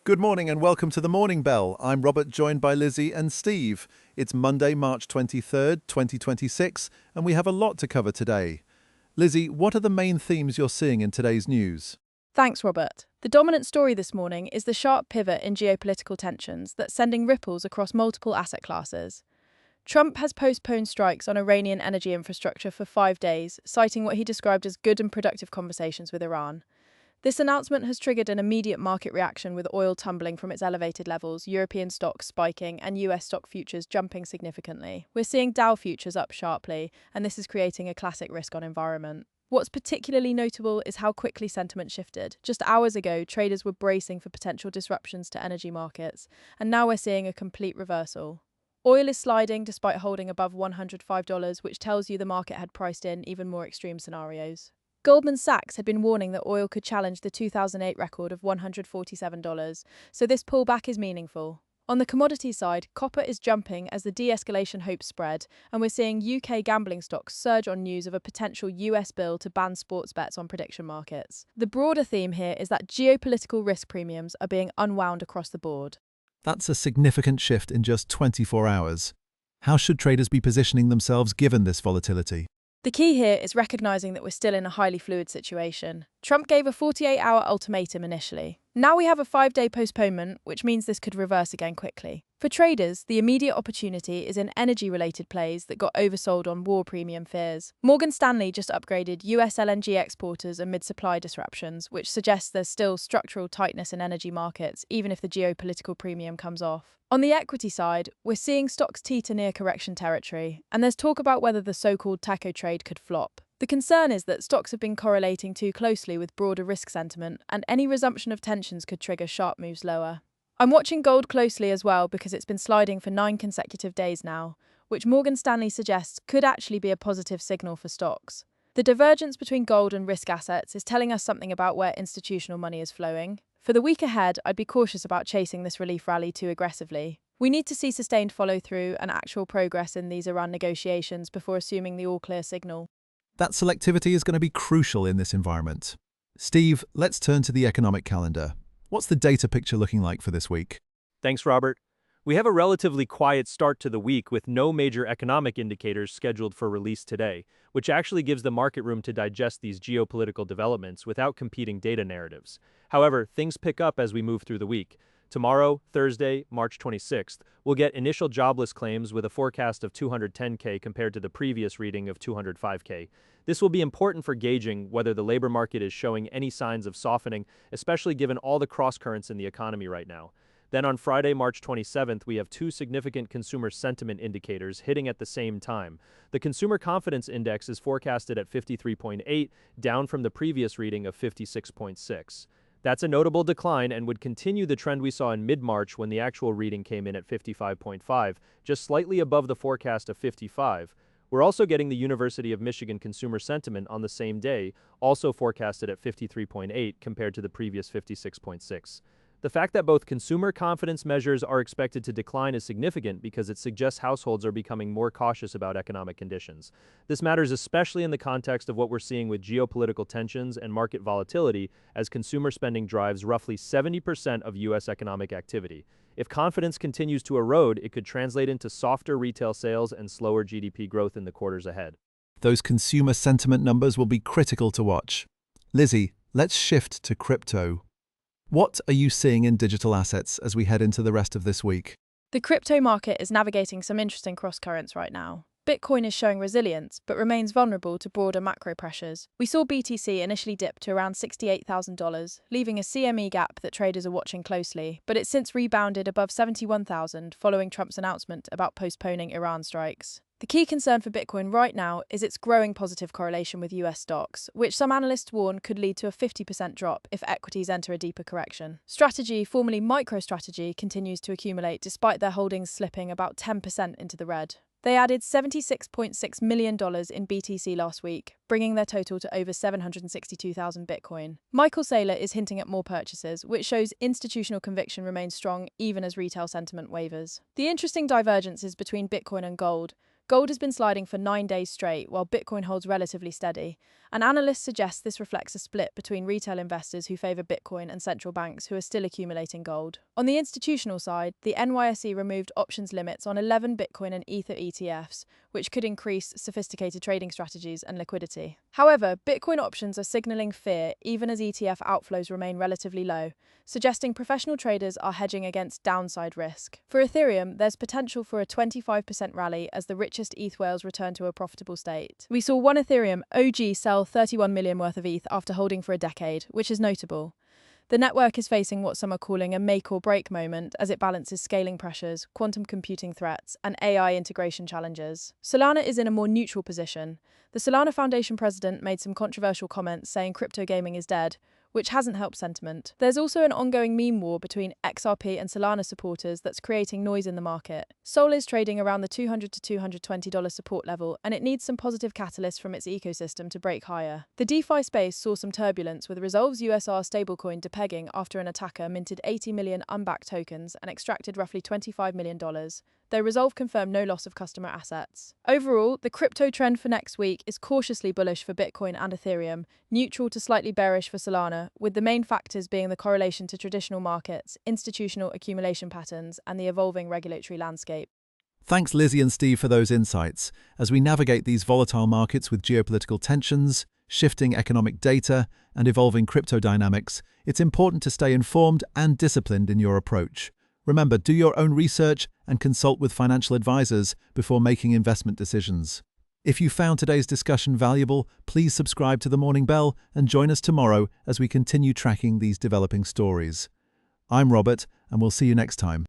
Good morning and welcome to the Morning Bell. I'm Robert, joined by Lizzie and Steve. It's Monday, March 23rd, 2026, and we have a lot to cover today. Lizzie, what are the main themes you're seeing in today's news? Thanks, Robert. The dominant story this morning is the sharp pivot in geopolitical tensions that's sending ripples across multiple asset classes. Trump has postponed strikes on Iranian energy infrastructure for 5 days, citing what he described as good and productive conversations with Iran. This announcement has triggered an immediate market reaction, with oil tumbling from its elevated levels, European stocks spiking, and US stock futures jumping significantly. We're seeing Dow futures up sharply, and this is creating a classic risk-on environment. What's particularly notable is how quickly sentiment shifted. Just hours ago, traders were bracing for potential disruptions to energy markets, and now we're seeing a complete reversal. Oil is sliding despite holding above $105, which tells you the market had priced in even more extreme scenarios. Goldman Sachs had been warning that oil could challenge the 2008 record of $147, so this pullback is meaningful. On the commodity side, copper is jumping as the de-escalation hopes spread, and we're seeing UK gambling stocks surge on news of a potential US bill to ban sports bets on prediction markets. The broader theme here is that geopolitical risk premiums are being unwound across the board. That's a significant shift in just 24 hours. How should traders be positioning themselves given this volatility? The key here is recognizing that we're still in a highly fluid situation. Trump gave a 48-hour ultimatum initially. Now we have a 5-day postponement, which means this could reverse again quickly. For traders, the immediate opportunity is in energy-related plays that got oversold on war premium fears. Morgan Stanley just upgraded US LNG exporters amid supply disruptions, which suggests there's still structural tightness in energy markets, even if the geopolitical premium comes off. On the equity side, we're seeing stocks teeter near correction territory, and there's talk about whether the so-called taco trade could flop. The concern is that stocks have been correlating too closely with broader risk sentiment, and any resumption of tensions could trigger sharp moves lower. I'm watching gold closely as well because it's been sliding for 9 consecutive days now, which Morgan Stanley suggests could actually be a positive signal for stocks. The divergence between gold and risk assets is telling us something about where institutional money is flowing. For the week ahead, I'd be cautious about chasing this relief rally too aggressively. We need to see sustained follow-through and actual progress in these Iran negotiations before assuming the all-clear signal. That selectivity is going to be crucial in this environment. Steve, let's turn to the economic calendar. What's the data picture looking like for this week? Thanks, Robert. We have a relatively quiet start to the week with no major economic indicators scheduled for release today, which actually gives the market room to digest these geopolitical developments without competing data narratives. However, things pick up as we move through the week. Tomorrow, Thursday, March 26th, we'll get initial jobless claims with a forecast of 210K compared to the previous reading of 205K. This will be important for gauging whether the labor market is showing any signs of softening, especially given all the cross-currents in the economy right now. Then on Friday, March 27th, we have 2 significant consumer sentiment indicators hitting at the same time. The Consumer Confidence Index is forecasted at 53.8, down from the previous reading of 56.6. That's a notable decline and would continue the trend we saw in mid-March when the actual reading came in at 55.5, just slightly above the forecast of 55. We're also getting the University of Michigan consumer sentiment on the same day, also forecasted at 53.8 compared to the previous 56.6. The fact that both consumer confidence measures are expected to decline is significant because it suggests households are becoming more cautious about economic conditions. This matters especially in the context of what we're seeing with geopolitical tensions and market volatility, as consumer spending drives roughly 70% of U.S. economic activity. If confidence continues to erode, it could translate into softer retail sales and slower GDP growth in the quarters ahead. Those consumer sentiment numbers will be critical to watch. Lizzie, let's shift to crypto. What are you seeing in digital assets as we head into the rest of this week? The crypto market is navigating some interesting cross-currents right now. Bitcoin is showing resilience, but remains vulnerable to broader macro pressures. We saw BTC initially dip to around $68,000, leaving a CME gap that traders are watching closely, but it's since rebounded above $71,000 following Trump's announcement about postponing Iran strikes. The key concern for Bitcoin right now is its growing positive correlation with US stocks, which some analysts warn could lead to a 50% drop if equities enter a deeper correction. Strategy, formerly MicroStrategy, continues to accumulate despite their holdings slipping about 10% into the red. They added $76.6 million in BTC last week, bringing their total to over 762,000 Bitcoin. Michael Saylor is hinting at more purchases, which shows institutional conviction remains strong even as retail sentiment wavers. The interesting divergence is between Bitcoin and gold. Gold has been sliding for 9 days straight, while Bitcoin holds relatively steady, and analysts suggest this reflects a split between retail investors who favour Bitcoin and central banks who are still accumulating gold. On the institutional side, the NYSE removed options limits on 11 Bitcoin and Ether ETFs, which could increase sophisticated trading strategies and liquidity. However, Bitcoin options are signalling fear even as ETF outflows remain relatively low, suggesting professional traders are hedging against downside risk. For Ethereum, there's potential for a 25% rally as the richest ETH whales return to a profitable state. We saw one Ethereum OG sell 31 million worth of ETH after holding for a decade, which is notable. The network is facing what some are calling a make or break moment as it balances scaling pressures, quantum computing threats, and AI integration challenges. Solana is in a more neutral position. The Solana Foundation president made some controversial comments saying crypto gaming is dead, which hasn't helped sentiment. There's also an ongoing meme war between XRP and Solana supporters that's creating noise in the market. Sol is trading around the $200 to $220 support level, and it needs some positive catalysts from its ecosystem to break higher. The DeFi space saw some turbulence with Resolve's USR stablecoin depegging after an attacker minted 80 million unbacked tokens and extracted roughly $25 million. Though Resolve confirmed no loss of customer assets. Overall, the crypto trend for next week is cautiously bullish for Bitcoin and Ethereum, neutral to slightly bearish for Solana, with the main factors being the correlation to traditional markets, institutional accumulation patterns, and the evolving regulatory landscape. Thanks Lizzie and Steve for those insights. As we navigate these volatile markets with geopolitical tensions, shifting economic data, and evolving crypto dynamics, it's important to stay informed and disciplined in your approach. Remember, do your own research and consult with financial advisors before making investment decisions. If you found today's discussion valuable, please subscribe to The Morning Bell and join us tomorrow as we continue tracking these developing stories. I'm Robert, and we'll see you next time.